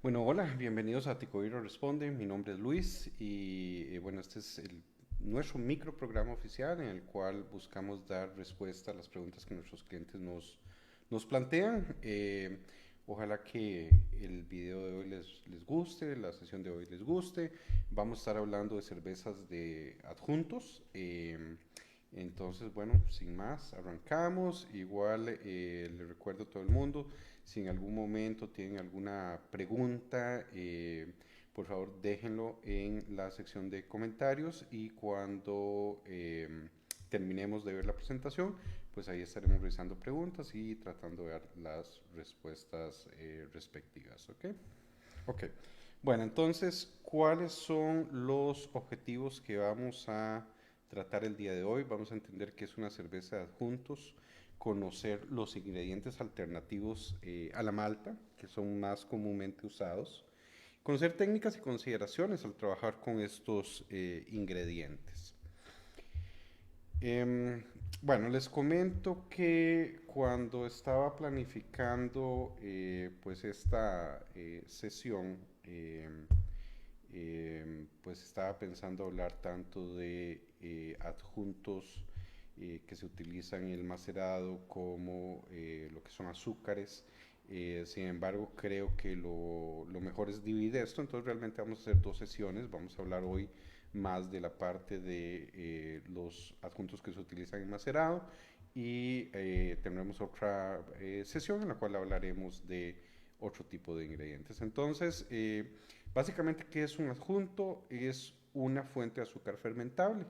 Bueno, hola, bienvenidos a Ticoiro Responde. Mi nombre es Luis y bueno, este es nuestro microprograma oficial en el cual buscamos dar respuesta a las preguntas que nuestros clientes nos plantean. Ojalá que el video de hoy les guste, la sesión de hoy les guste. Vamos a estar hablando de cervezas de adjuntos. Entonces, bueno, sin más, arrancamos. Igual le recuerdo a todo el mundo, si en algún momento tienen alguna pregunta, por favor déjenlo en la sección de comentarios y cuando terminemos de ver la presentación, pues ahí estaremos revisando preguntas y tratando de dar las respuestas respectivas, ¿ok? Ok. Bueno, entonces, ¿cuáles son los objetivos que vamos a tratar el día de hoy? Vamos a entender qué es una cerveza de adjuntos, conocer los ingredientes alternativos a la malta, que son más comúnmente usados, conocer técnicas y consideraciones al trabajar con estos ingredientes. Em, bueno, les comento que cuando estaba planificando pues esta sesión, pues estaba pensando hablar tanto de adjuntos que se utilizan en el macerado como lo que son azúcares. Sin embargo, creo que lo mejor es dividir esto, entonces realmente vamos a hacer dos sesiones. Vamos a hablar hoy más de la parte de los adjuntos que se utilizan en macerado y tendremos otra sesión en la cual hablaremos de otro tipo de ingredientes. Entonces, básicamente, ¿qué es un adjunto? Es una fuente de azúcar fermentable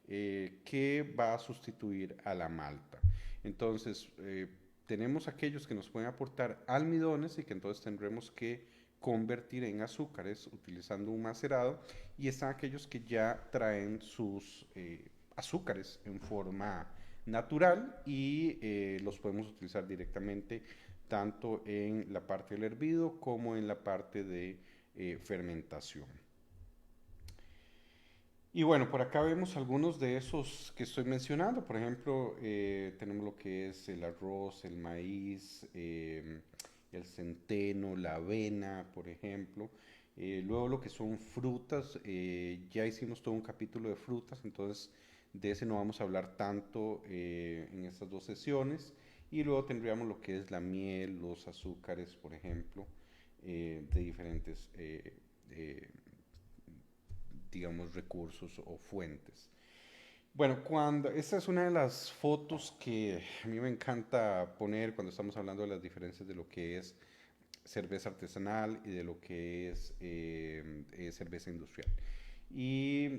que va a sustituir a la malta. Entonces, tenemos aquellos que nos pueden aportar almidones y que entonces tendremos que convertir en azúcares utilizando un macerado, y están aquellos que ya traen sus azúcares en forma natural y los podemos utilizar directamente tanto en la parte del hervido como en la parte de fermentación. Y bueno, por acá vemos algunos de esos que estoy mencionando. Por ejemplo, tenemos lo que es el arroz, el maíz, el centeno, la avena, por ejemplo. Luego lo que son frutas, ya hicimos todo un capítulo de frutas, entonces de ese no vamos a hablar tanto en estas dos sesiones. Y luego tendríamos lo que es la miel, los azúcares, por ejemplo, de diferentes eh, digamos, recursos o fuentes. Bueno, esta es una de las fotos que a mí me encanta poner cuando estamos hablando de las diferencias de lo que es cerveza artesanal y de lo que es cerveza industrial. Y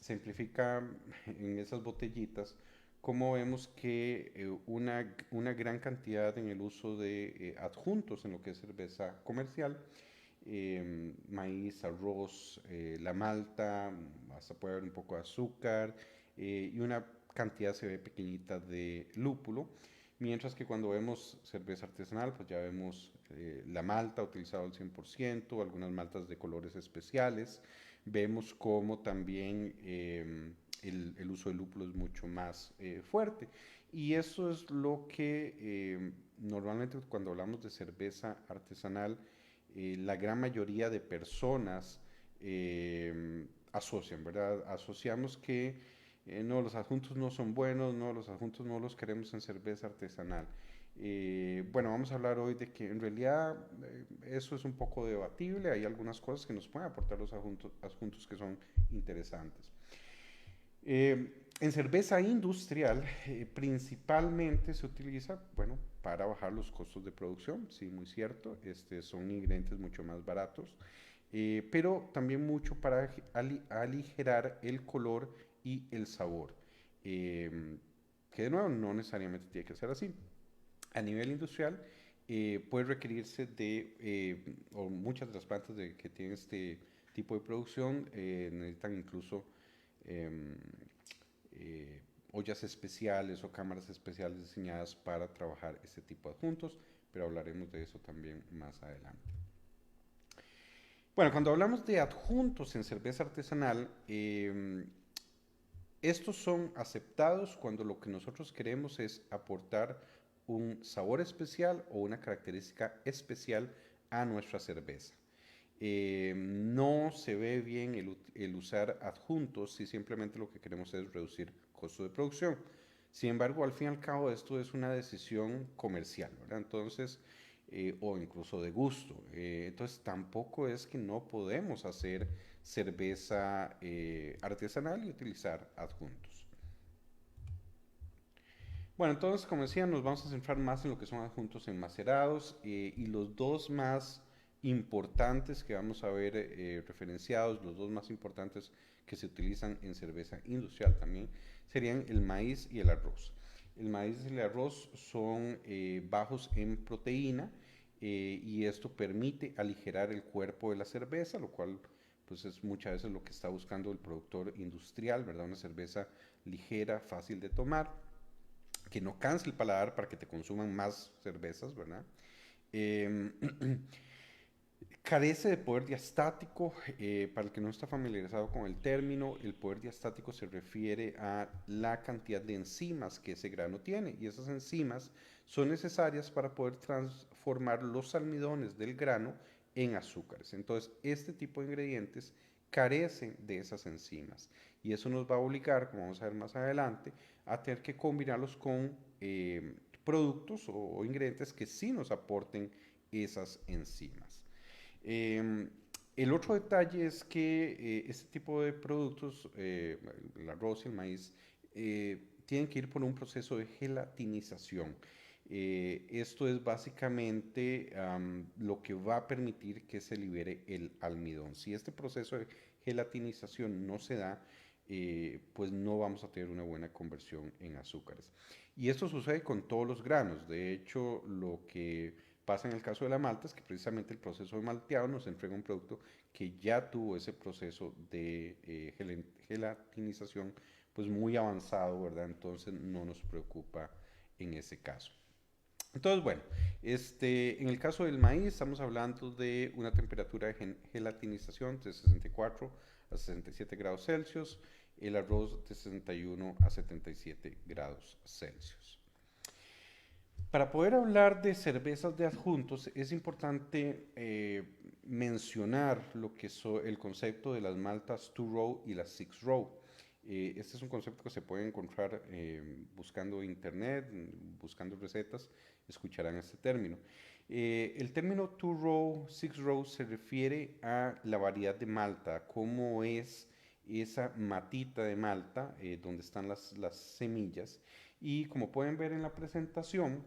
simplifica en esas botellitas cómo vemos que una gran cantidad en el uso de adjuntos en lo que es cerveza comercial, maíz, arroz, la malta, hasta puede haber un poco de azúcar y una cantidad se ve pequeñita de lúpulo. Mientras que cuando vemos cerveza artesanal, pues ya vemos la malta utilizada al 100%, algunas maltas de colores especiales. Vemos como también el uso de lúpulo es mucho más fuerte. Y eso es lo que normalmente cuando hablamos de cerveza artesanal, la gran mayoría de personas asocian, ¿verdad? Asociamos que no, los adjuntos no son buenos, no, los adjuntos no los queremos en cerveza artesanal. Bueno, vamos a hablar hoy de que en realidad eso es un poco debatible, hay algunas cosas que nos pueden aportar los adjuntos que son interesantes. En cerveza industrial principalmente se utiliza, bueno, para bajar los costos de producción, sí, muy cierto, son ingredientes mucho más baratos, pero también mucho para aligerar el color y el sabor, eh, que de nuevo no necesariamente tiene que ser así. A nivel industrial puede requerirse o muchas de las plantas que tienen este tipo de producción necesitan incluso em, ollas especiales o cámaras especiales diseñadas para trabajar este tipo de adjuntos, pero hablaremos de eso también más adelante. Bueno, cuando hablamos de adjuntos en cerveza artesanal, estos son aceptados cuando lo que nosotros queremos es aportar un sabor especial o una característica especial a nuestra cerveza. No se ve bien el usar adjuntos si simplemente lo que queremos es reducir costo de producción. Sin embargo, al fin y al cabo, esto es una decisión comercial, ¿verdad? Entonces, o incluso de gusto. Entonces, tampoco es que no podemos hacer cerveza artesanal y utilizar adjuntos. Bueno, entonces, como decía, nos vamos a centrar más en lo que son adjuntos enmacerados y los dos más importantes que vamos a ver referenciados, los dos más importantes que se utilizan en cerveza industrial también, serían el maíz y el arroz. El maíz y el arroz son bajos en proteína y esto permite aligerar el cuerpo de la cerveza, lo cual pues es muchas veces lo que está buscando el productor industrial, ¿verdad? Una cerveza ligera, fácil de tomar, que no canse el paladar para que te consuman más cervezas, ¿verdad? Eh, Carece de poder diastático. Para el que no está familiarizado con el término, el poder diastático se refiere a la cantidad de enzimas que ese grano tiene, y esas enzimas son necesarias para poder transformar los almidones del grano en azúcares. Entonces, este tipo de ingredientes carecen de esas enzimas, y eso nos va a obligar, como vamos a ver más adelante, a tener que combinarlos con productos o ingredientes que sí nos aporten esas enzimas. Eh, el otro detalle es que este tipo de productos, el arroz y el maíz, tienen que ir por un proceso de gelatinización. Esto es básicamente lo que va a permitir que se libere el almidón. Si este proceso de gelatinización no se da, pues no vamos a tener una buena conversión en azúcares. Y esto sucede con todos los granos. De hecho, lo que pasa en el caso de la malta es que precisamente el proceso de malteado nos entrega un producto que ya tuvo ese proceso de gelatinización pues muy avanzado, ¿verdad? Entonces no nos preocupa en ese caso. Entonces, bueno, en el caso del maíz estamos hablando de una temperatura de gelatinización de 64 a 67 grados Celsius, el arroz de 61 a 77 grados Celsius. Para poder hablar de cervezas de adjuntos es importante mencionar lo que es el concepto de las maltas two row y las six row. Este es un concepto que se puede encontrar buscando internet, buscando recetas, escucharán este término. El término two row, six row se refiere a la variedad de malta, cómo es esa matita de malta donde están las semillas. Y como pueden ver en la presentación,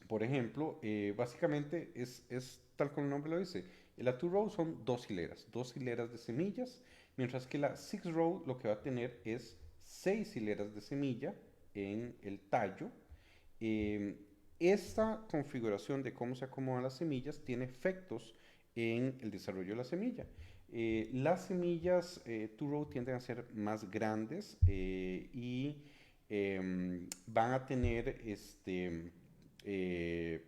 por ejemplo, básicamente es tal como el nombre lo dice. La two row son dos hileras de semillas, mientras que la six row lo que va a tener es 6 hileras de semilla en el tallo. Eh, Esta configuración de cómo se acomodan las semillas tiene efectos en el desarrollo de la semilla. Las semillas two row tienden a ser más grandes y van a tener eh,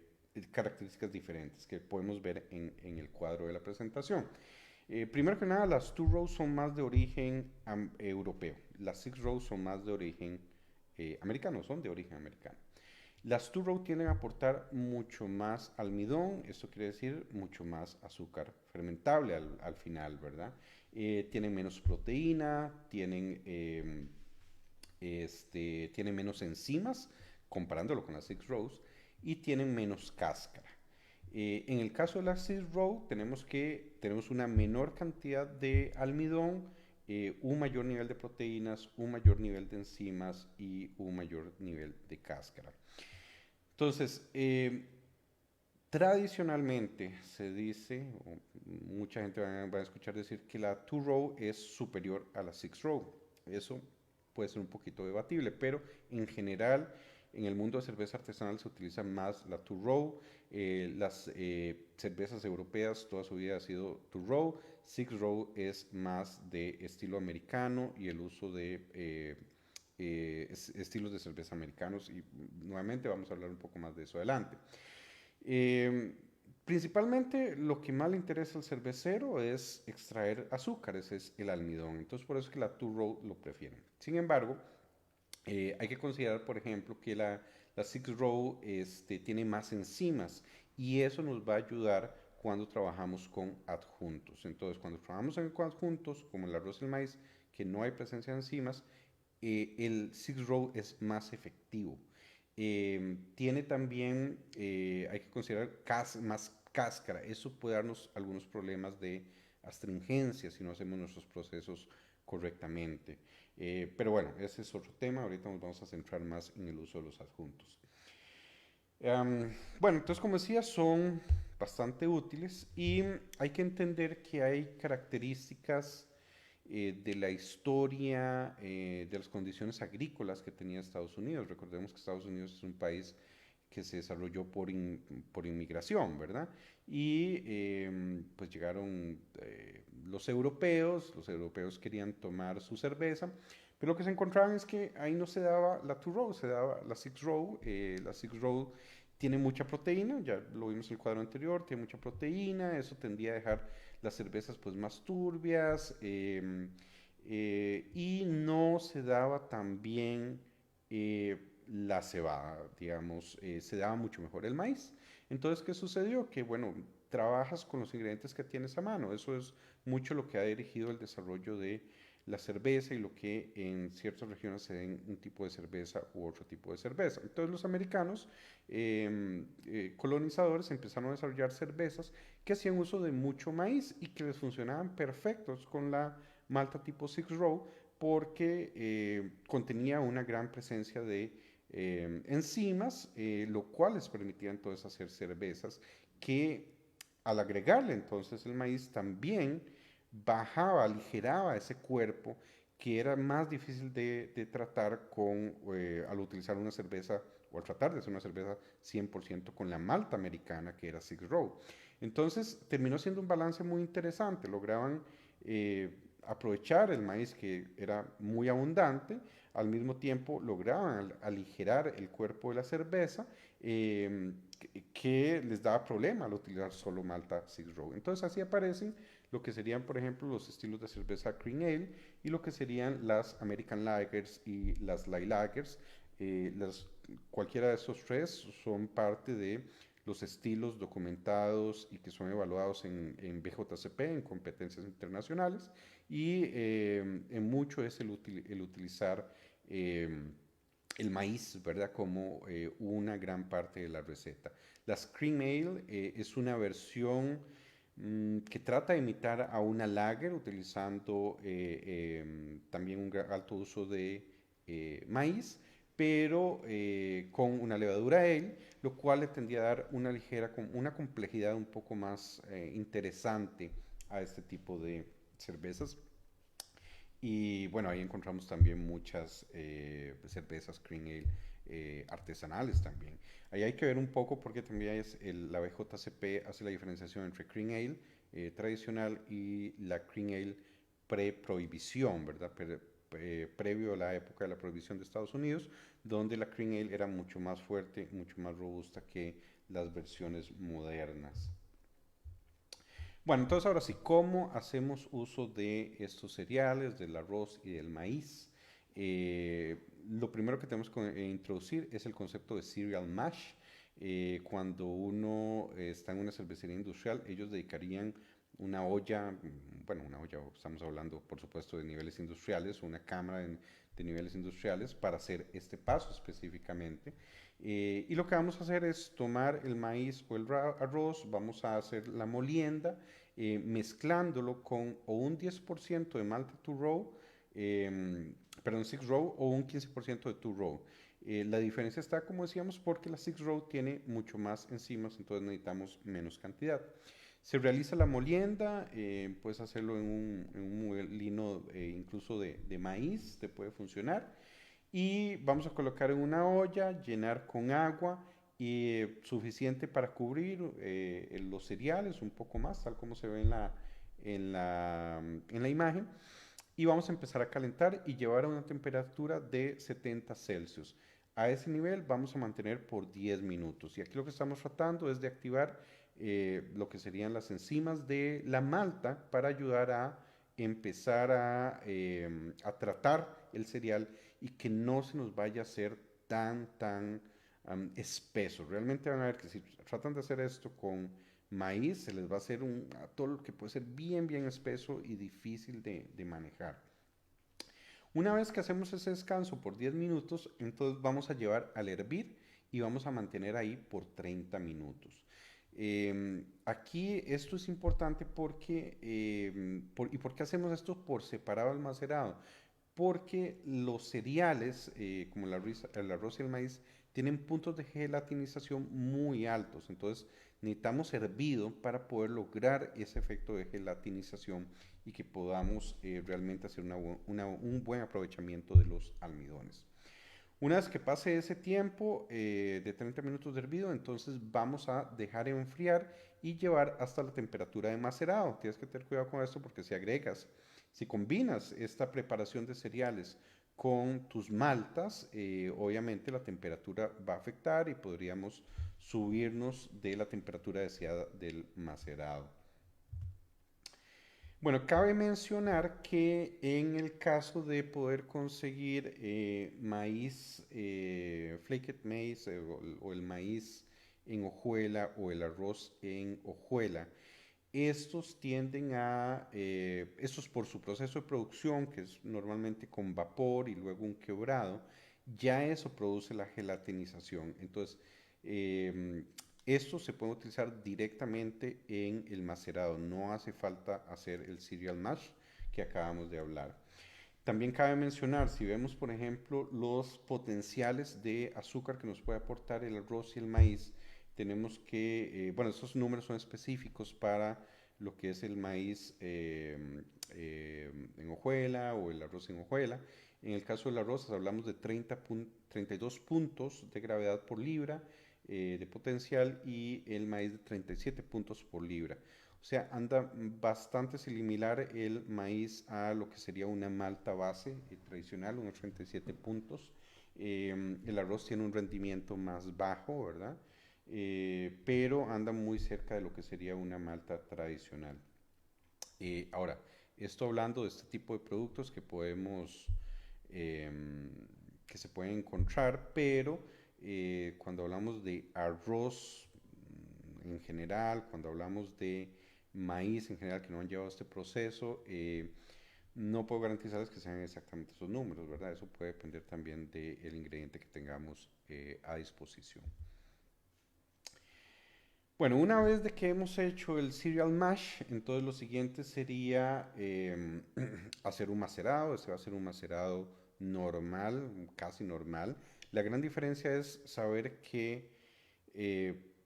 características diferentes que podemos ver en el cuadro de la presentación. Primero que nada, las two rows son más de origen europeo, las six rows son más de origen americano, son de origen americano. Las two row tienden a aportar mucho más almidón, esto quiere decir mucho más azúcar fermentable al final, ¿verdad? Tienen menos proteína, tienen menos enzimas, comparándolo con las six rows, y tienen menos cáscara. En el caso de la six row tenemos una menor cantidad de almidón, un mayor nivel de proteínas, un mayor nivel de enzimas y un mayor nivel de cáscara. Entonces, tradicionalmente se dice, o mucha gente va a escuchar decir que la two row es superior a la six row. Eso puede ser un poquito debatible, pero en general en el mundo de cerveza artesanal se utiliza más la two row. Las cervezas europeas toda su vida ha sido two row. Six row es más de estilo americano y el uso de estilos de cerveza americanos, y nuevamente vamos a hablar un poco más de eso adelante. Principalmente lo que más le interesa al cervecero es extraer azúcares, es el almidón, entonces por eso es que la two row lo prefieren. Sin embargo, hay que considerar, por ejemplo, que la six row tiene más enzimas, y eso nos va a ayudar cuando trabajamos con adjuntos. Entonces, cuando trabajamos con adjuntos, como el arroz y el maíz, que no hay presencia de enzimas, el six row es más efectivo. Tiene también, hay que considerar más cáscara. Eso puede darnos algunos problemas de astringencia si no hacemos nuestros procesos correctamente. Pero bueno, ese es otro tema. Ahorita nos vamos a centrar más en el uso de los adjuntos. Bueno, entonces como decía, son bastante útiles y hay que entender que hay características de la historia de las condiciones agrícolas que tenía Estados Unidos. Recordemos que Estados Unidos es un país que se desarrolló por inmigración, ¿verdad? Y pues llegaron los europeos querían tomar su cerveza, pero lo que se encontraban es que ahí no se daba la two row, se daba la six row. La six row tiene mucha proteína, ya lo vimos en el cuadro anterior, tiene mucha proteína, eso tendía a dejar las cervezas pues más turbias y no se daba tan bien la cebada, digamos, se daba mucho mejor el maíz. Entonces, ¿qué sucedió? Que, bueno, trabajas con los ingredientes que tienes a mano. Eso es mucho lo que ha dirigido el desarrollo de la cerveza y lo que en ciertas regiones se den un tipo de cerveza u otro tipo de cerveza. Entonces los americanos colonizadores empezaron a desarrollar cervezas que hacían uso de mucho maíz y que les funcionaban perfectos con la malta tipo Six Row porque contenía una gran presencia de enzimas, lo cual les permitía entonces hacer cervezas que al agregarle entonces el maíz también bajaba, aligeraba ese cuerpo que era más difícil de tratar al utilizar una cerveza o al tratar de hacer una cerveza 100% con la malta americana que era Six Row. Entonces terminó siendo un balance muy interesante, lograban aprovechar el maíz que era muy abundante, al mismo tiempo lograban aligerar el cuerpo de la cerveza que les daba problema al utilizar solo malta Six Row. Entonces así aparecen lo que serían, por ejemplo, los estilos de cerveza Cream Ale y lo que serían las American Lagers y las Light Lagers. Cualquiera de esos tres son parte de los estilos documentados y que son evaluados en BJCP, en competencias internacionales, y en mucho es el utilizar el maíz, ¿verdad? Como una gran parte de la receta. Las Cream Ale es una versión que trata de imitar a una lager utilizando también un alto uso de maíz, pero con una levadura ale, lo cual le tendría a dar una complejidad un poco más interesante a este tipo de cervezas. Y bueno, ahí encontramos también muchas cervezas Cream Ale artesanales también. Ahí hay que ver un poco porque también la BJCP hace la diferenciación entre Cream Ale tradicional y la Cream Ale pre-prohibición, ¿verdad? Previo a la época de la prohibición de Estados Unidos, donde la Cream Ale era mucho más fuerte, mucho más robusta que las versiones modernas. Bueno, entonces ahora sí, ¿cómo hacemos uso de estos cereales, del arroz y del maíz? Lo primero que tenemos que introducir es el concepto de cereal mash. Cuando uno está en una cervecería industrial, ellos dedicarían una olla, bueno, una olla, estamos hablando por supuesto de niveles industriales, una cámara de niveles industriales para hacer este paso específicamente. Y lo que vamos a hacer es tomar el maíz o el arroz, vamos a hacer la molienda, mezclándolo con o un 10% de malta two row, perdón, six row o un 15% de two row. La diferencia está, como decíamos, porque la six row tiene mucho más enzimas, entonces necesitamos menos cantidad. Se realiza la molienda, puedes hacerlo en un molino incluso de maíz, te puede funcionar. Y vamos a colocar en una olla, llenar con agua y suficiente para cubrir los cereales, un poco más, tal como se ve en la imagen. Y vamos a empezar a calentar y llevar a una temperatura de 70 Celsius. A ese nivel vamos a mantener por 10 minutos. Y aquí lo que estamos tratando es de activar lo que serían las enzimas de la malta para ayudar a empezar a tratar el cereal y que no se nos vaya a hacer tan espeso. Realmente van a ver que si tratan de hacer esto con maíz, se les va a hacer un atol que puede ser bien, bien espeso y difícil de manejar. Una vez que hacemos ese descanso por 10 minutos, entonces vamos a llevar al hervir y vamos a mantener ahí por 30 minutos. Aquí esto es importante porque, ¿y por qué hacemos esto por separado al macerado? Porque los cereales, como el arroz y el maíz, tienen puntos de gelatinización muy altos. Entonces necesitamos hervido para poder lograr ese efecto de gelatinización y que podamos realmente hacer un buen aprovechamiento de los almidones. Una vez que pase ese tiempo de 30 minutos de hervido, entonces vamos a dejar enfriar y llevar hasta la temperatura de macerado. Tienes que tener cuidado con esto porque si combinas esta preparación de cereales con tus maltas, obviamente la temperatura va a afectar y podríamos subirnos de la temperatura deseada del macerado. Bueno, cabe mencionar que en el caso de poder conseguir maíz, flaked maize o el maíz en hojuela o el arroz en hojuela, estos por su proceso de producción, que es normalmente con vapor y luego un quebrado, ya eso produce la gelatinización. Entonces, eh, estos se pueden utilizar directamente en el macerado, no hace falta hacer el cereal mash que acabamos de hablar. También cabe mencionar, si vemos por ejemplo los potenciales de azúcar que nos puede aportar el arroz y el maíz, tenemos que, bueno, estos números son específicos para lo que es el maíz en hojuela o el arroz en hojuela. En el caso del arroz hablamos de 32 puntos de gravedad por libra de potencial y el maíz de 37 puntos por libra. O sea, anda bastante similar el maíz a lo que sería una malta base tradicional, unos 37 puntos. El arroz tiene un rendimiento más bajo, ¿verdad? Pero anda muy cerca de lo que sería una malta tradicional. Ahora, esto hablando de este tipo de productos em, que se pueden encontrar, pero cuando hablamos de arroz en general, cuando hablamos de maíz en general que no han llevado este proceso, no puedo garantizarles que sean exactamente esos números, ¿verdad? Eso puede depender también del ingrediente que tengamos a disposición. Bueno, una vez de que hemos hecho el cereal mash, entonces lo siguiente sería hacer un macerado. Este va a ser un macerado normal, casi normal. La gran diferencia es saber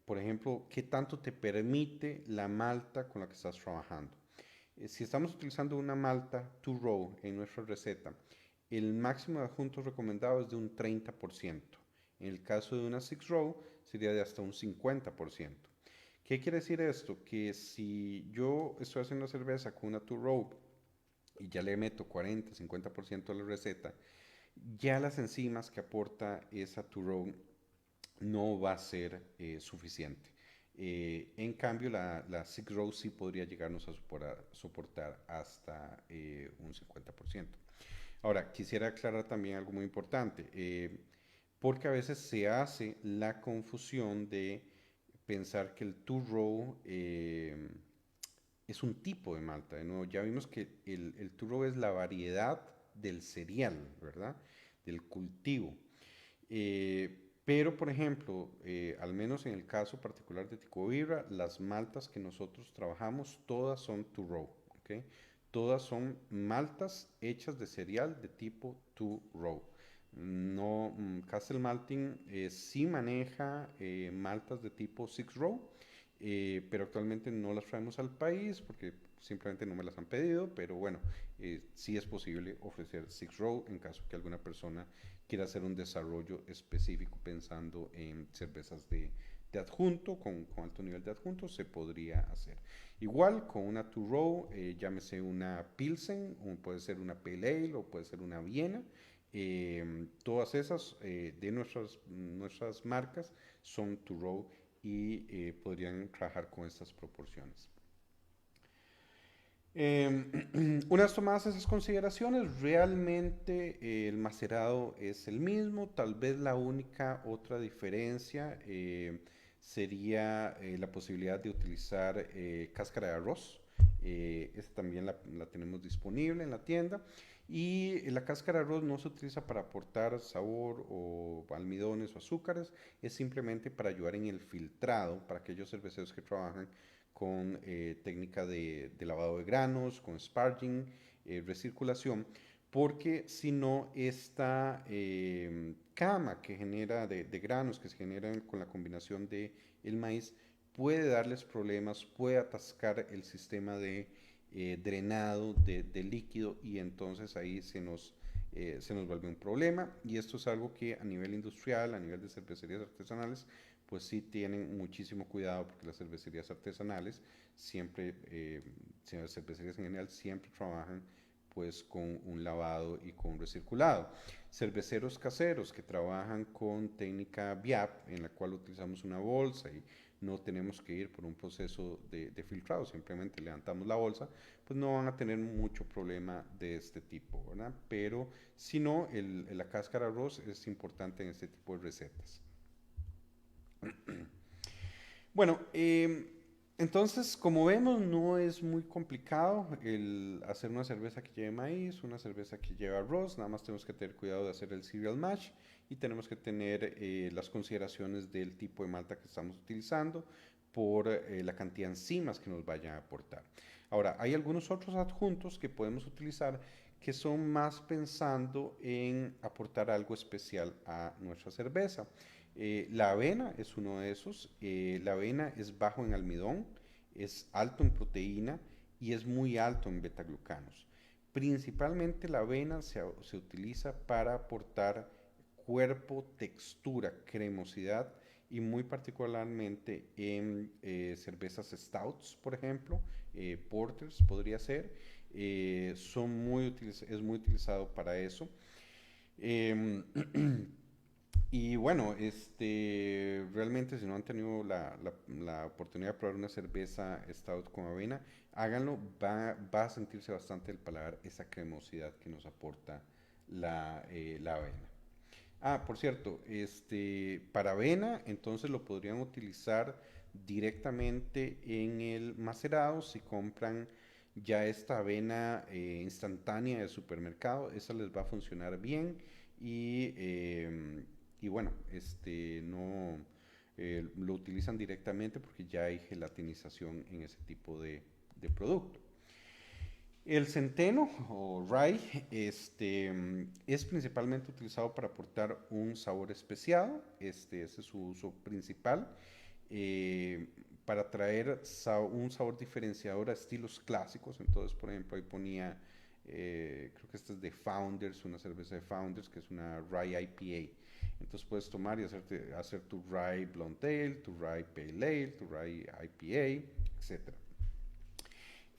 por ejemplo, qué tanto te permite la malta con la que estás trabajando. Si estamos utilizando una malta two row en nuestra receta, el máximo de adjuntos recomendado es de un 30%. En el caso de una six row sería de hasta un 50%. ¿Qué quiere decir esto? Que si yo estoy haciendo cerveza con una two row y ya le meto 40, 50% a la receta, ya las enzimas que aporta esa two row no va a ser suficiente. En cambio, la Six Row sí podría llegarnos a soportar hasta un 50%. Ahora, quisiera aclarar también algo muy importante, porque a veces se hace la confusión de pensar que el two row es un tipo de malta. De nuevo, ya vimos que el two row es la variedad del cereal, ¿verdad? Del cultivo. Pero, por ejemplo, al menos en el caso particular de Ticobirra, las maltas que nosotros trabajamos, todas son to row, ¿ok? Todas son maltas hechas de cereal de tipo to row. No, Castle Malting sí maneja maltas de tipo six row, pero actualmente no las traemos al país porque simplemente no me las han pedido, pero bueno, sí es posible ofrecer six row en caso que alguna persona quiera hacer un desarrollo específico pensando en cervezas de adjunto, con alto nivel de adjunto, se podría hacer. Igual con una two row, llámese una Pilsen, o puede ser una Pale Ale o puede ser una Viena. Todas esas de nuestras marcas son two row y podrían trabajar con estas proporciones. Una vez tomadas esas consideraciones, realmente el macerado es el mismo, tal vez la única otra diferencia sería la posibilidad de utilizar cáscara de arroz. Esta también la tenemos disponible en la tienda. Y la cáscara de arroz no se utiliza para aportar sabor o almidones o azúcares, es simplemente para ayudar en el filtrado para aquellos cerveceros que trabajan con técnica de lavado de granos, con sparging, recirculación, porque si no, esta cama que genera de granos que se generan con la combinación de el maíz puede darles problemas, puede atascar el sistema de drenado de líquido y entonces ahí se nos vuelve un problema y esto es algo que a nivel industrial, a nivel de cervecerías artesanales, pues sí tienen muchísimo cuidado porque las cervecerías artesanales siempre, las cervecerías en general siempre trabajan pues con un lavado y con un recirculado. Cerveceros caseros que trabajan con técnica VIAP, en la cual utilizamos una bolsa y no tenemos que ir por un proceso de filtrado, simplemente levantamos la bolsa, pues no van a tener mucho problema de este tipo, ¿verdad? Pero si no, la cáscara de arroz es importante en este tipo de recetas. Bueno, entonces, como vemos, no es muy complicado el hacer una cerveza que lleve maíz, una cerveza que lleve arroz, nada más tenemos que tener cuidado de hacer el cereal mash y tenemos que tener las consideraciones del tipo de malta que estamos utilizando por la cantidad de enzimas que nos vayan a aportar. Ahora, hay algunos otros adjuntos que podemos utilizar que son más pensando en aportar algo especial a nuestra cerveza. La avena es uno de esos. La avena es bajo en almidón, es alto en proteína y es muy alto en betaglucanos. Principalmente la avena se utiliza para aportar cuerpo, textura, cremosidad y muy particularmente en cervezas stouts, por ejemplo, porters podría ser, es muy utilizado para eso. Eh, Y bueno, realmente si no han tenido la oportunidad de probar una cerveza stout con avena, háganlo, va a sentirse bastante el paladar, esa cremosidad que nos aporta la avena. Ah, por cierto, para avena, entonces lo podrían utilizar directamente en el macerado si compran ya esta avena instantánea de supermercado, esa les va a funcionar bien y, y bueno, no lo utilizan directamente porque ya hay gelatinización en ese tipo de producto. El centeno o rye es principalmente utilizado para aportar un sabor especiado, ese es su uso principal, eh, para traer un sabor diferenciador a estilos clásicos. Entonces, por ejemplo, ahí ponía, creo que esta es de Founders, una cerveza de Founders, que es una rye IPA. Entonces puedes tomar y hacer tu rye blonde ale, tu rye pale ale, tu rye IPA, etcétera.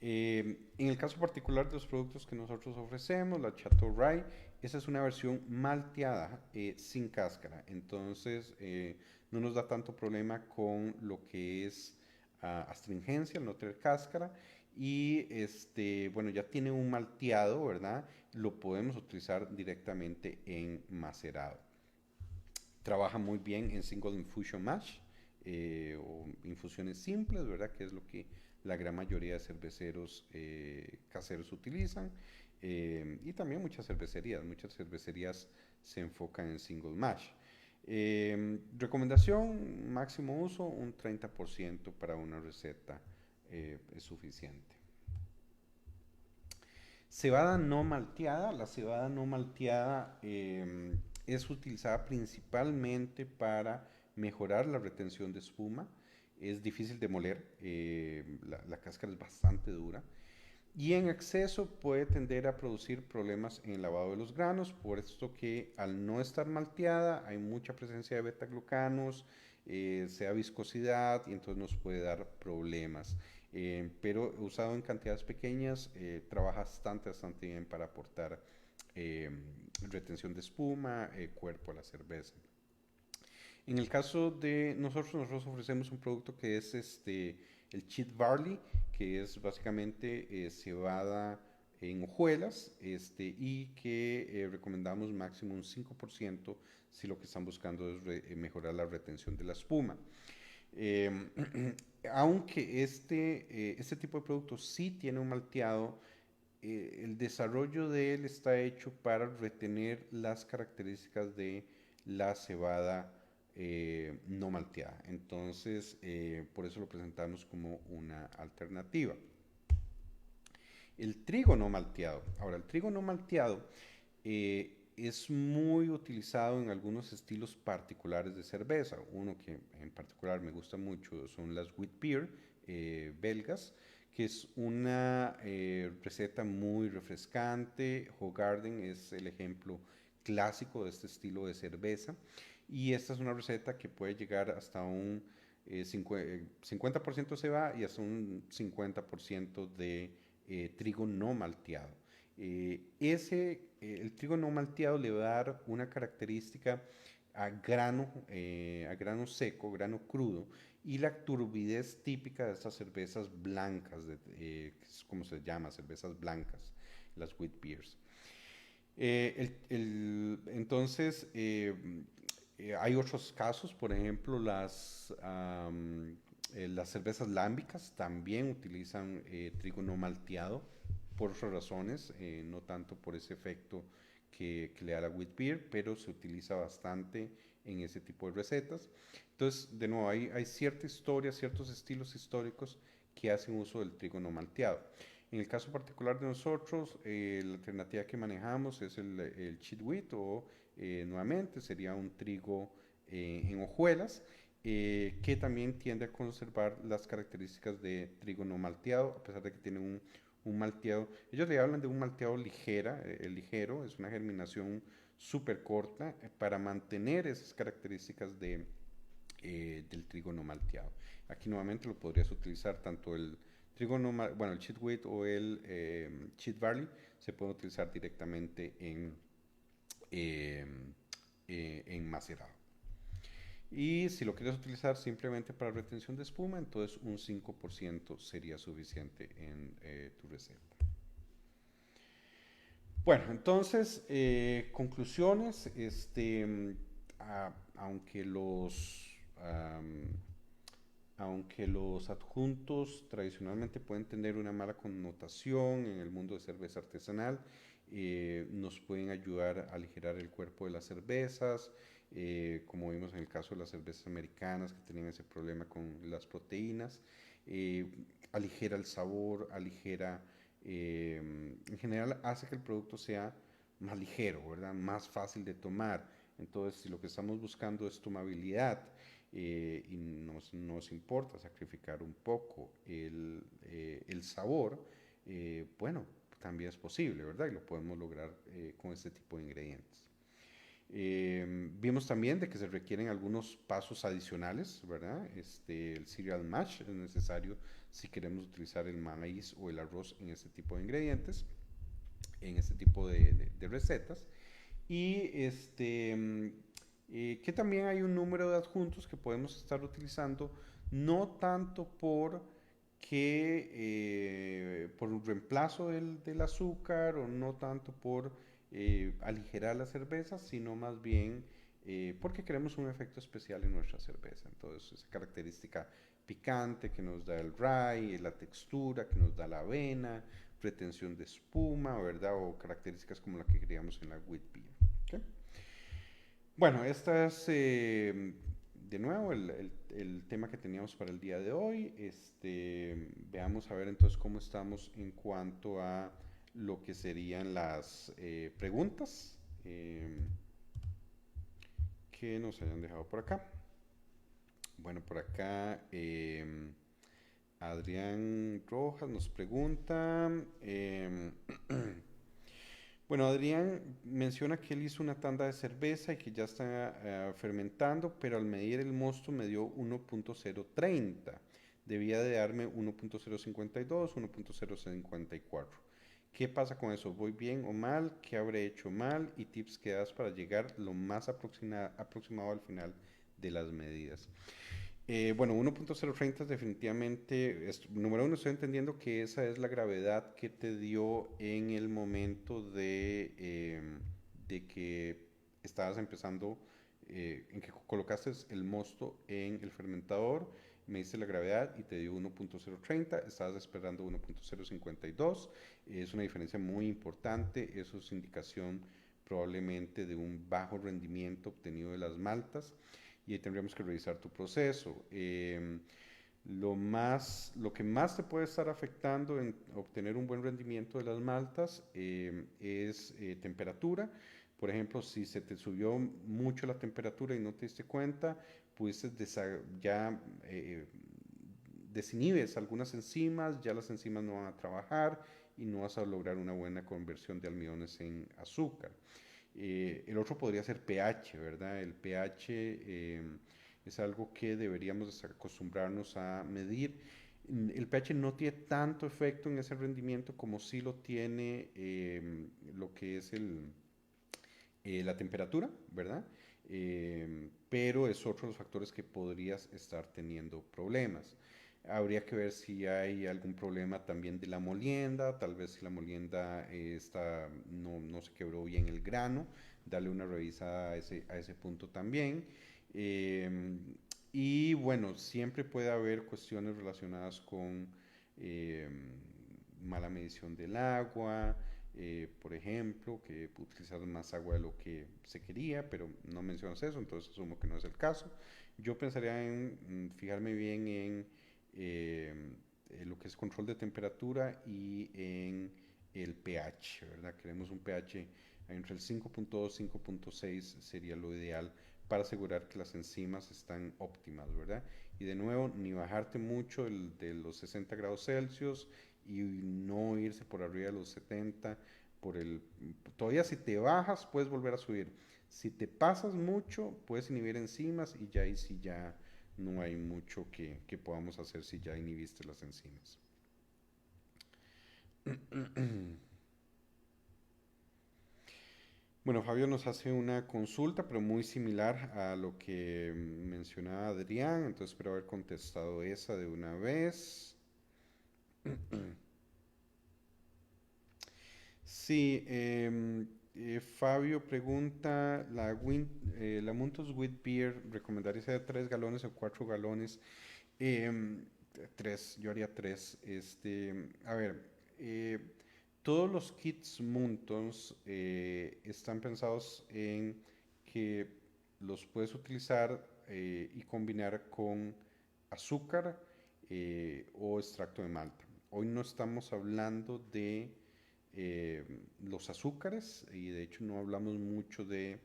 En el caso particular de los productos que nosotros ofrecemos, la Chateau Rye, esa es una versión malteada sin cáscara, entonces no nos da tanto problema con lo que es astringencia, el no tener cáscara, y bueno, ya tiene un malteado, ¿verdad? Lo podemos utilizar directamente en macerado. Trabaja muy bien en single infusion mash o infusiones simples, ¿verdad? Que es lo que la gran mayoría de cerveceros caseros utilizan. Y también muchas cervecerías se enfocan en single mash. Recomendación, máximo uso, un 30% para una receta es suficiente. Cebada no malteada. La cebada no malteada es utilizada principalmente para mejorar la retención de espuma. Es difícil de moler, la cáscara es bastante dura. Y en exceso puede tender a producir problemas en el lavado de los granos, por esto que al no estar malteada hay mucha presencia de betaglucanos, se da viscosidad y entonces nos puede dar problemas. Pero usado en cantidades pequeñas trabaja bastante bien para aportar eh, retención de espuma, cuerpo a la cerveza. En el caso de nosotros ofrecemos un producto que es el cheat barley, que es básicamente cebada en hojuelas, y que recomendamos máximo un 5% si lo que están buscando es mejorar la retención de la espuma. Eh, Aunque este tipo de producto sí tiene un malteado, el desarrollo de él está hecho para retener las características de la cebada no malteada. Entonces, por eso lo presentamos como una alternativa. El trigo no malteado. Ahora, el trigo no malteado es muy utilizado en algunos estilos particulares de cerveza. Uno que en particular me gusta mucho son las wheat beer belgas, que es una receta muy refrescante. Hoegaarden es el ejemplo clásico de este estilo de cerveza. Y esta es una receta que puede llegar hasta un 50% cebada y hasta un 50% de trigo no malteado. El trigo no malteado le va a dar una característica a grano seco, grano crudo, y la turbidez típica de estas cervezas blancas, que es como se llama, cervezas blancas, las wheat beers. Entonces, hay otros casos, por ejemplo, las cervezas lámbicas también utilizan trigo no malteado por otras razones, no tanto por ese efecto que le da la wheat beer, pero se utiliza bastante en ese tipo de recetas. Entonces, de nuevo, hay cierta historia, ciertos estilos históricos que hacen uso del trigo no malteado. En el caso particular de nosotros, la alternativa que manejamos es el cheat wheat o nuevamente sería un trigo en hojuelas que también tiende a conservar las características de trigo no malteado, a pesar de que tiene un malteado. Ellos le hablan de un malteado ligero, es una germinación súper corta para mantener esas características del trigo no malteado. Aquí nuevamente lo podrías utilizar tanto el trigo no bueno, el cheat wheat o el cheat barley se pueden utilizar directamente eh, en macerado. Y si lo quieres utilizar simplemente para retención de espuma, entonces un 5% sería suficiente en tu receta. Bueno, entonces, conclusiones, aunque aunque los adjuntos tradicionalmente pueden tener una mala connotación en el mundo de cerveza artesanal, nos pueden ayudar a aligerar el cuerpo de las cervezas, como vimos en el caso de las cervezas americanas que tenían ese problema con las proteínas, eh, aligera el sabor, en general hace que el producto sea más ligero, ¿verdad? Más fácil de tomar. Entonces, si lo que estamos buscando es tomabilidad, y nos importa sacrificar un poco el sabor, bueno, también es posible, ¿verdad? Y lo podemos lograr con este tipo de ingredientes. Vimos también de que se requieren algunos pasos adicionales, ¿verdad? El cereal mash es necesario si queremos utilizar el maíz o el arroz en este tipo de ingredientes, en este tipo de recetas. Y que también hay un número de adjuntos que podemos estar utilizando, no tanto por un reemplazo del azúcar o no tanto por aligerar la cerveza, sino más bien porque queremos un efecto especial en nuestra cerveza. Entonces, esa característica picante que nos da el rye, la textura que nos da la avena, retención de espuma, ¿verdad? O características como la que queríamos en la wheat beer. ¿Okay? Bueno, esta es de nuevo el tema que teníamos para el día de hoy. Veamos a ver entonces cómo estamos en cuanto a lo que serían las preguntas que nos hayan dejado por acá. Bueno, por acá Adrián Rojas nos pregunta. Bueno, Adrián menciona que él hizo una tanda de cerveza y que ya está fermentando, pero al medir el mosto me dio 1.030. Debía de darme 1.052, 1.054. ¿Qué pasa con eso? ¿Voy bien o mal? ¿Qué habré hecho mal? Y tips que das para llegar lo más aproximado al final de las medidas. Bueno, 1.030 definitivamente, número uno, estoy entendiendo que esa es la gravedad que te dio en el momento de que estabas empezando, en que colocaste el mosto en el fermentador, me diste la gravedad y te dio 1.030, estabas esperando 1.052, es una diferencia muy importante, eso es indicación probablemente de un bajo rendimiento obtenido de las maltas y ahí tendríamos que revisar tu proceso. Lo que más te puede estar afectando en obtener un buen rendimiento de las maltas es temperatura. Por ejemplo, si se te subió mucho la temperatura y no te diste cuenta, pudiste ya desinhibes algunas enzimas, ya las enzimas no van a trabajar y no vas a lograr una buena conversión de almidones en azúcar. El otro podría ser pH, ¿verdad? El pH es algo que deberíamos acostumbrarnos a medir. El pH no tiene tanto efecto en ese rendimiento como sí lo tiene lo que es la temperatura, ¿verdad? Pero es otro de los factores que podrías estar teniendo problemas. Habría que ver si hay algún problema también de la molienda, tal vez si la molienda no se quebró bien el grano, darle una revisada a ese punto también. Eh, y bueno, siempre puede haber cuestiones relacionadas con eh, mala medición del agua, por ejemplo, que utilizar más agua de lo que se quería, pero no mencionas eso, entonces asumo que no es el caso. Yo pensaría en fijarme bien en lo que es control de temperatura y en el pH, ¿verdad? Queremos un pH entre el 5.2 y 5.6 sería lo ideal para asegurar que las enzimas están óptimas, ¿verdad? Y de nuevo, ni bajarte mucho de los 60 grados Celsius y no irse por arriba de los 70. Todavía si te bajas, puedes volver a subir. Si te pasas mucho, puedes inhibir enzimas y ya ahí sí ya no hay mucho que podamos hacer si ya inhibiste las enzimas. Bueno, Fabio nos hace una consulta, pero muy similar a lo que mencionaba Adrián, entonces espero haber contestado esa de una vez. Sí, Fabio pregunta, la Muntos Wheat Beer, ¿recomendaría de 3 galones o 4 galones? Em, Tres, yo haría tres. A ver, todos los kits Muntons están pensados en que los puedes utilizar y combinar con azúcar o extracto de malta. Hoy no estamos hablando de los azúcares y de hecho no hablamos mucho de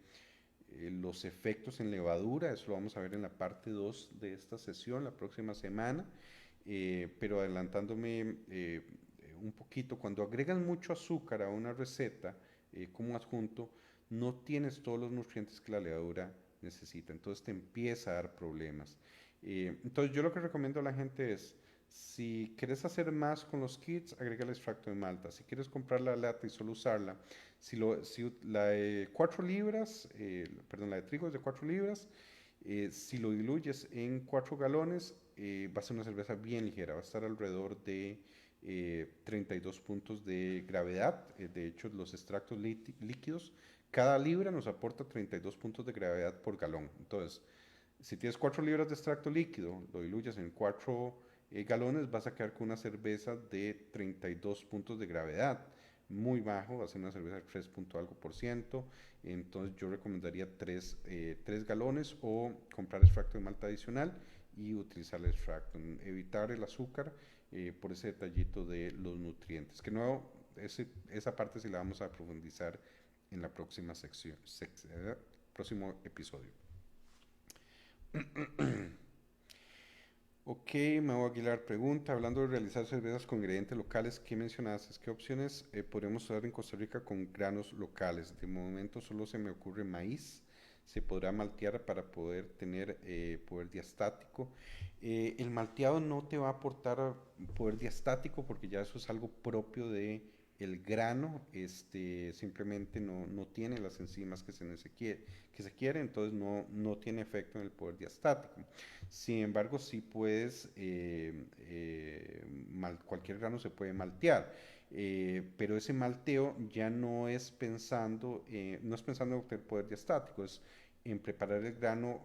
los efectos en levadura, eso lo vamos a ver en la parte 2 de esta sesión la próxima semana, pero adelantándome un poquito, cuando agregas mucho azúcar a una receta como adjunto, no tienes todos los nutrientes que la levadura necesita, entonces te empieza a dar problemas. Entonces yo lo que recomiendo a la gente es, si quieres hacer más con los kits, agrega el extracto de malta. Si quieres comprar la lata y solo usarla, si la de 4 libras, perdón, la de trigo es de 4 libras, si lo diluyes en 4 galones, va a ser una cerveza bien ligera, va a estar alrededor de 32 puntos de gravedad. De hecho, los extractos líquidos, cada libra nos aporta 32 puntos de gravedad por galón. Entonces, si tienes 4 libras de extracto líquido, lo diluyes en 4 galones, vas a quedar con una cerveza de 32 puntos de gravedad. Muy bajo, va a ser una cerveza de 3 algo por ciento. Entonces yo recomendaría 3 galones o comprar extracto de malta adicional y utilizar el extracto. Evitar el azúcar por ese detallito de los nutrientes. Que no, esa parte sí la vamos a profundizar en la próxima próximo episodio. Ok, Mau Aguilar pregunta, hablando de realizar cervezas con ingredientes locales, ¿qué mencionaste? ¿Qué opciones podríamos usar en Costa Rica con granos locales? De momento solo se me ocurre maíz, se podrá maltear para poder tener poder diastático. El malteado no te va a aportar poder diastático porque ya eso es algo propio de el grano simplemente no tiene las enzimas que se quiere, entonces no tiene efecto en el poder diastático. Sin embargo, sí puedes, cualquier grano se puede maltear, pero ese malteo ya no es pensando en obtener poder diastático, es en preparar el grano,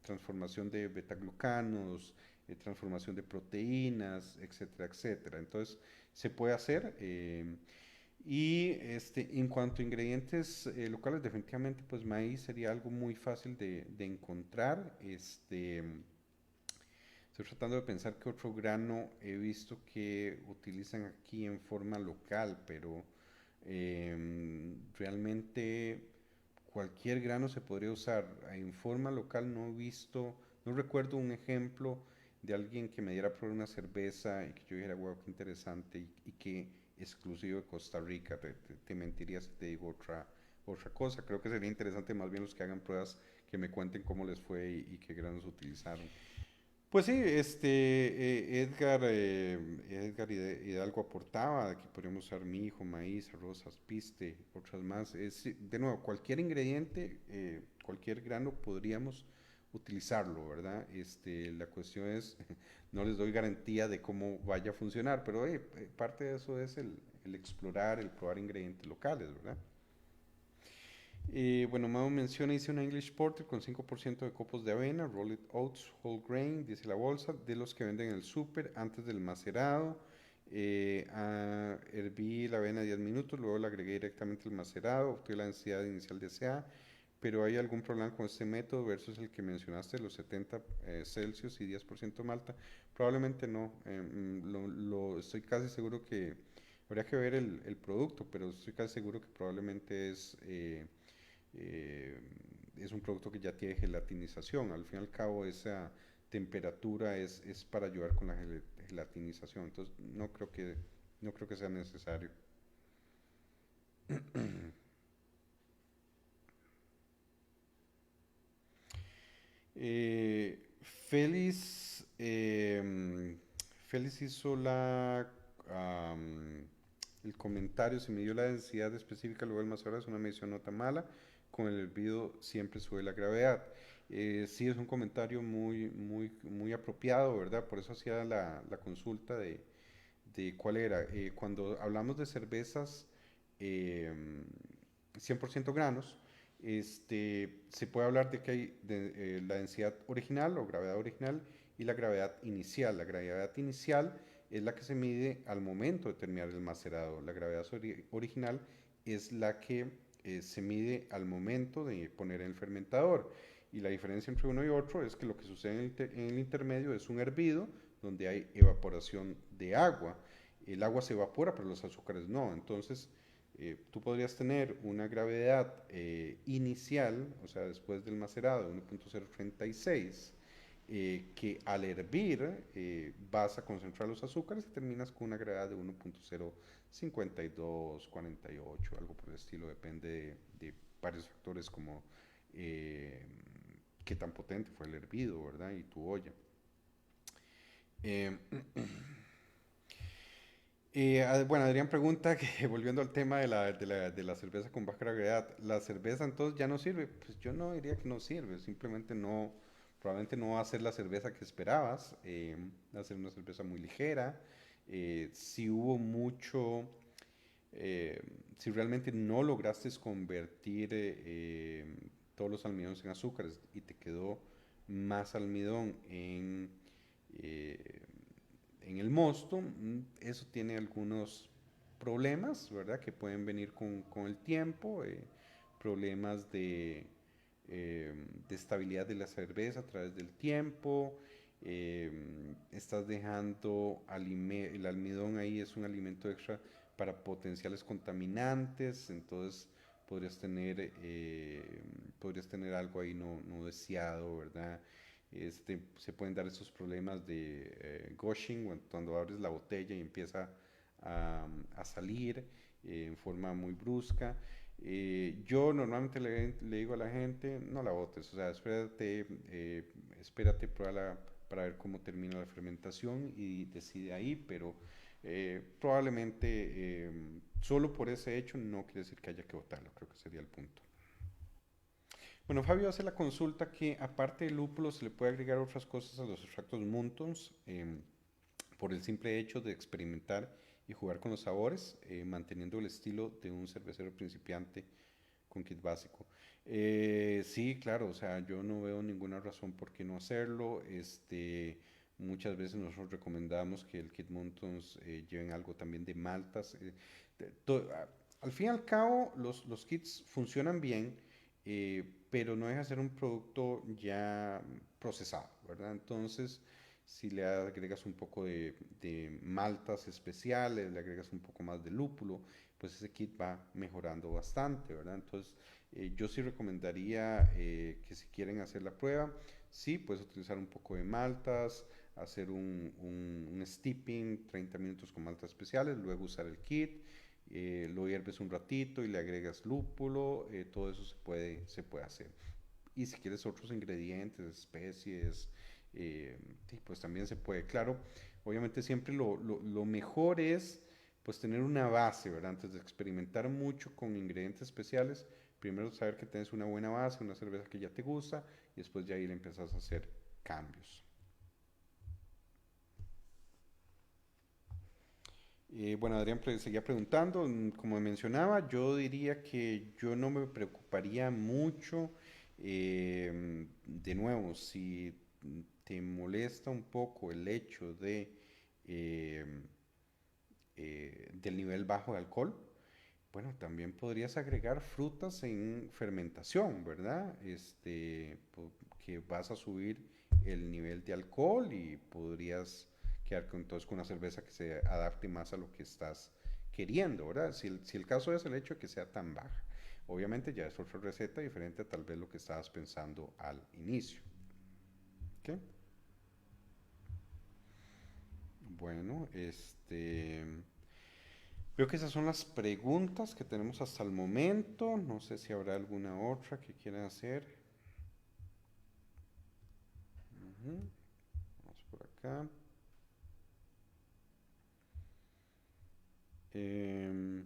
transformación de betaglucanos, transformación de proteínas, etcétera, etcétera. Entonces, se puede hacer. Y en cuanto a ingredientes locales, definitivamente, pues maíz sería algo muy fácil de encontrar. Estoy tratando de pensar qué otro grano he visto que utilizan aquí en forma local, pero realmente cualquier grano se podría usar. En forma local no he visto, no recuerdo un ejemplo de alguien que me diera a probar una cerveza y que yo dijera, wow, qué interesante y que exclusivo de Costa Rica. Te mentiría si te digo otra cosa. Creo que sería interesante más bien los que hagan pruebas que me cuenten cómo les fue y qué granos utilizaron. Pues sí, Edgar Hidalgo aportaba que podríamos usar mijo, maíz, arroz, piste, otras más. Sí, de nuevo, cualquier ingrediente, cualquier grano podríamos utilizarlo, ¿verdad? La cuestión es, no les doy garantía de cómo vaya a funcionar, pero parte de eso es el explorar, el probar ingredientes locales, ¿verdad? Bueno, Mao menciona, hice una English Porter con 5% de copos de avena, rolled oats, whole grain, dice la bolsa, de los que venden en el súper antes del macerado. Herví la avena 10 minutos, luego la agregué directamente al macerado, obtuve la densidad inicial deseada, pero ¿hay algún problema con este método versus el que mencionaste, los 70 Celsius y 10% malta? Probablemente no. Estoy casi seguro que, habría que ver el producto, pero estoy casi seguro que probablemente eh, es un producto que ya tiene gelatinización. Al fin y al cabo, esa temperatura es para ayudar con la gelatinización. Entonces, no creo que sea necesario. Eh, Félix, Félix hizo el comentario, se midió la densidad específica luego del macerado, es una medición no tan mala, con el hervido siempre sube la gravedad. Sí, es un comentario muy apropiado, ¿verdad? Por eso hacía la consulta de cuál era. Cuando hablamos de cervezas eh, 100% granos, se puede hablar de que hay la densidad original o gravedad original y la gravedad inicial. La gravedad inicial es la que se mide al momento de terminar el macerado. La gravedad original es la que se mide al momento de poner en el fermentador. Y la diferencia entre uno y otro es que lo que sucede en el intermedio es un hervido donde hay evaporación de agua. El agua se evapora, pero los azúcares no. Entonces, tú podrías tener una gravedad inicial, o sea, después del macerado, de 1.036, que al hervir vas a concentrar los azúcares y terminas con una gravedad de 1.052, 48, algo por el estilo, depende de varios factores como eh, qué tan potente fue el hervido, ¿verdad? Y tu olla. Eh, bueno, Adrián pregunta que volviendo al tema de la cerveza con baja gravedad, ¿la cerveza entonces ya no sirve? Pues yo no diría que no sirve, simplemente no, probablemente no va a ser la cerveza que esperabas, va a ser una cerveza muy ligera. Si hubo mucho, eh, si realmente no lograste convertir todos los almidones en azúcares y te quedó más almidón eh, en el mosto, eso tiene algunos problemas, ¿verdad? Que pueden venir con el tiempo, problemas de estabilidad de la cerveza a través del tiempo. Estás dejando el almidón ahí, es un alimento extra para potenciales contaminantes, entonces podrías tener, podrías tener algo ahí no deseado, ¿verdad? Se pueden dar esos problemas de gushing cuando abres la botella y empieza a salir en forma muy brusca. Yo normalmente le digo a la gente, no la botes, o sea, espérate, espérate, pruébala para ver cómo termina la fermentación y decide ahí, pero probablemente solo por ese hecho no quiere decir que haya que votarlo, creo que sería el punto. Bueno, Fabio hace la consulta que aparte del lúpulo se le puede agregar otras cosas a los extractos Muntons por el simple hecho de experimentar y jugar con los sabores, manteniendo el estilo de un cervecero principiante con kit básico. Sí, claro, o sea, yo no veo ninguna razón por qué no hacerlo. Muchas veces nosotros recomendamos que el kit Muntons lleven algo también de maltas. De- to- a- Al fin y al cabo, los kits funcionan bien, pero no deja de ser un producto ya procesado, ¿verdad? Entonces, si le agregas un poco de maltas especiales, le agregas un poco más de lúpulo, pues ese kit va mejorando bastante, ¿verdad? Entonces, yo sí recomendaría que si quieren hacer la prueba, sí, puedes utilizar un poco de maltas, hacer un steeping, 30 minutos con maltas especiales, luego usar el kit, lo hierves un ratito y le agregas lúpulo, todo eso se puede hacer. Y si quieres otros ingredientes, especies, sí, pues también se puede. Claro, obviamente siempre lo mejor es pues tener una base, ¿verdad? Antes de experimentar mucho con ingredientes especiales, primero saber que tienes una buena base, una cerveza que ya te gusta, y después ya ir empezás a hacer cambios. Bueno, Adrián seguía preguntando, como mencionaba, yo diría que yo no me preocuparía mucho. De nuevo, si te molesta un poco el hecho eh, del nivel bajo de alcohol, bueno, también podrías agregar frutas en fermentación, ¿verdad? Que vas a subir el nivel de alcohol y podrías quedar entonces con una cerveza que se adapte más a lo que estás queriendo, ¿verdad? Si el caso es el hecho de que sea tan baja. Obviamente ya es otra receta diferente a tal vez lo que estabas pensando al inicio. ¿Ok? Bueno, creo que esas son las preguntas que tenemos hasta el momento. No sé si habrá alguna otra que quieran hacer. Ujú. Vamos por acá. Em,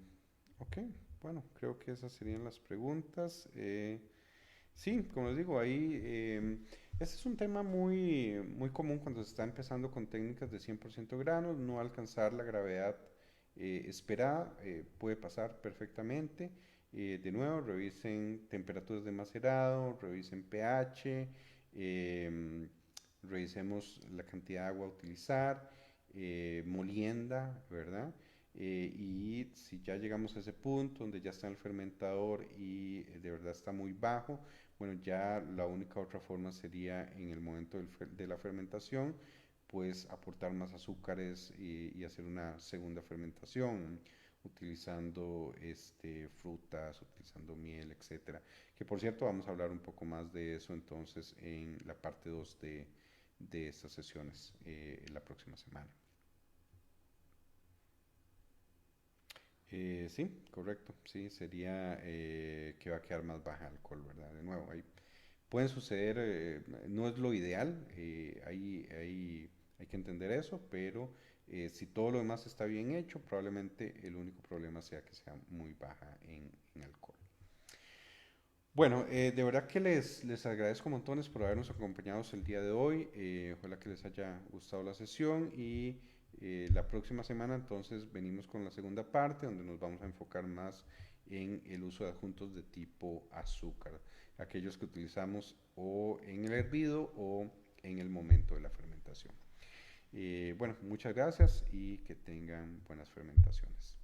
ok, bueno, creo que esas serían las preguntas. Sí, como les digo, ahí este es un tema muy común cuando se está empezando con técnicas de 100% granos, no alcanzar la gravedad esperada, puede pasar perfectamente. De nuevo, revisen temperaturas de macerado, revisen pH, em, revisemos la cantidad de agua a utilizar, molienda, ¿verdad? Y si ya llegamos a ese punto donde ya está el fermentador y de verdad está muy bajo, bueno, ya la única otra forma sería en el momento de la fermentación, pues aportar más azúcares y hacer una segunda fermentación utilizando frutas, utilizando miel, etcétera. Que por cierto vamos a hablar un poco más de eso entonces en la parte 2 de estas sesiones la próxima semana. Sí, correcto, sí, sería que va a quedar más baja el alcohol, ¿verdad? De nuevo, ahí pueden suceder, no es lo ideal, hay que entender eso, pero si todo lo demás está bien hecho, probablemente el único problema sea que sea muy baja en alcohol. Bueno, de verdad que les agradezco montones por habernos acompañado el día de hoy. Ojalá que les haya gustado la sesión y la próxima semana entonces venimos con la segunda parte donde nos vamos a enfocar más en el uso de adjuntos de tipo azúcar, aquellos que utilizamos o en el hervido o en el momento de la fermentación. Bueno, muchas gracias y que tengan buenas fermentaciones.